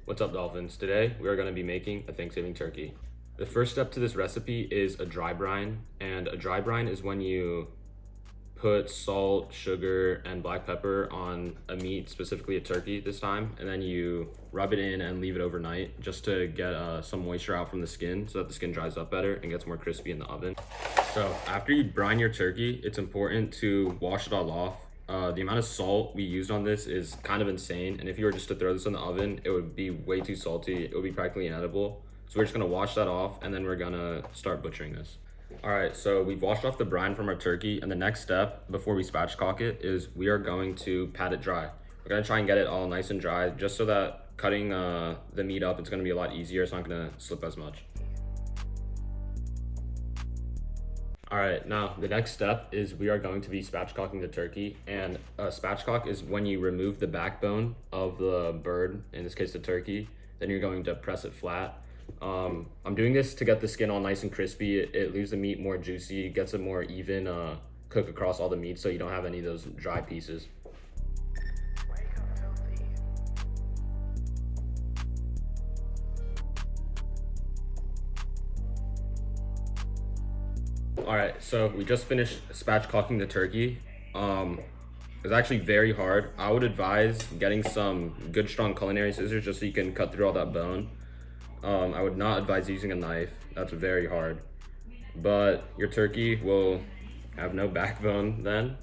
What's up, Dolphins? Today we are going to be making a Thanksgiving turkey. The first step to this recipe is a dry brine, and a dry brine is when you put salt, sugar, and black pepper on a meat, specifically a turkey this time, and then you rub it in and leave it overnight just to get some moisture out from the skin so that the skin dries up better and gets more crispy in the oven. So after you brine your turkey, it's important to wash it all off. The amount of salt we used on this is kind of insane, and if you were just to throw this in the oven, it would be way too salty. It would be practically inedible. So we're just gonna wash that off, and then we're gonna start butchering this. All right, so we've washed off the brine from our turkey, and the next step before we spatchcock it is we are going to pat it dry. We're gonna try and get it all nice and dry, just so that cutting the meat up, it's gonna be a lot easier. It's not gonna slip as much. All right, now the next step is we are going to be spatchcocking the turkey, and a spatchcock is when you remove the backbone of the bird, in this case the turkey, then you're going to press it flat. I'm doing this to get the skin all nice and crispy. It leaves the meat more juicy, gets a more even cook across all the meat so you don't have any of those dry pieces. All right, so we just finished spatchcocking the turkey. It's actually very hard. I would advise getting some good strong culinary scissors just so you can cut through all that bone. I would not advise using a knife. That's very hard. But your turkey will have no backbone then.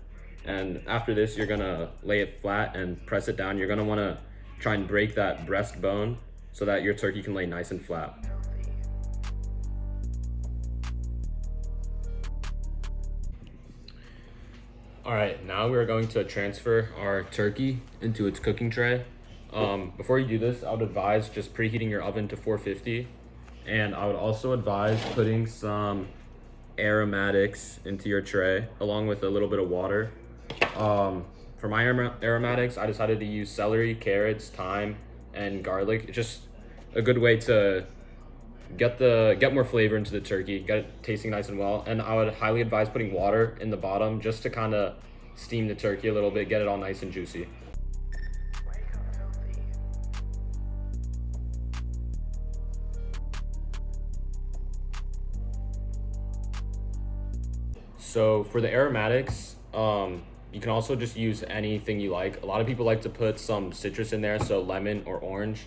And after this, you're gonna lay it flat and press it down. You're gonna wanna try and break that breastbone so that your turkey can lay nice and flat. All right, now we're going to transfer our turkey into its cooking tray. Before you do this, I would advise just preheating your oven to 450. And I would also advise putting some aromatics into your tray along with a little bit of water. For my aromatics, I decided to use celery, carrots, thyme, and garlic. It's just a good way to get more flavor into the turkey, get it tasting nice and well. And I would highly advise putting water in the bottom just to kind of steam the turkey a little bit, get it all nice and juicy. So for the aromatics, you can also just use anything you like. A lot of people like to put some citrus in there, so lemon or orange.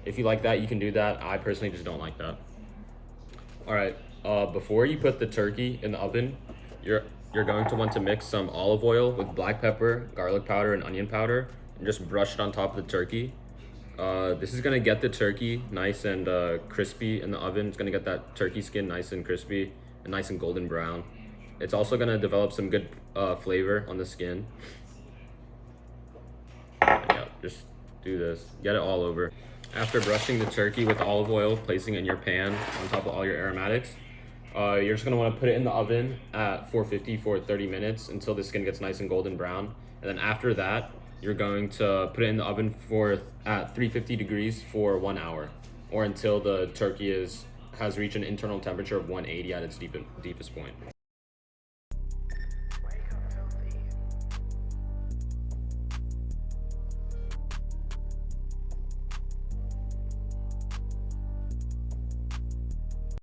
If you like that, you can do that. I personally just don't like that. All right, before you put the turkey in the oven, you're going to want to mix some olive oil with black pepper, garlic powder, and onion powder, and just brush it on top of the turkey. This is gonna get the turkey nice and crispy in the oven. It's gonna get that turkey skin nice and crispy and nice and golden brown. It's also gonna develop some good flavor on the skin. Yeah, just do this, get it all over. After brushing the turkey with olive oil, placing it in your pan on top of all your aromatics, you're just gonna wanna put it in the oven at 450 for 30 minutes until the skin gets nice and golden brown. And then after that, you're going to put it in the oven at 350 degrees for 1 hour, or until the turkey has reached an internal temperature of 180 at its deepest point.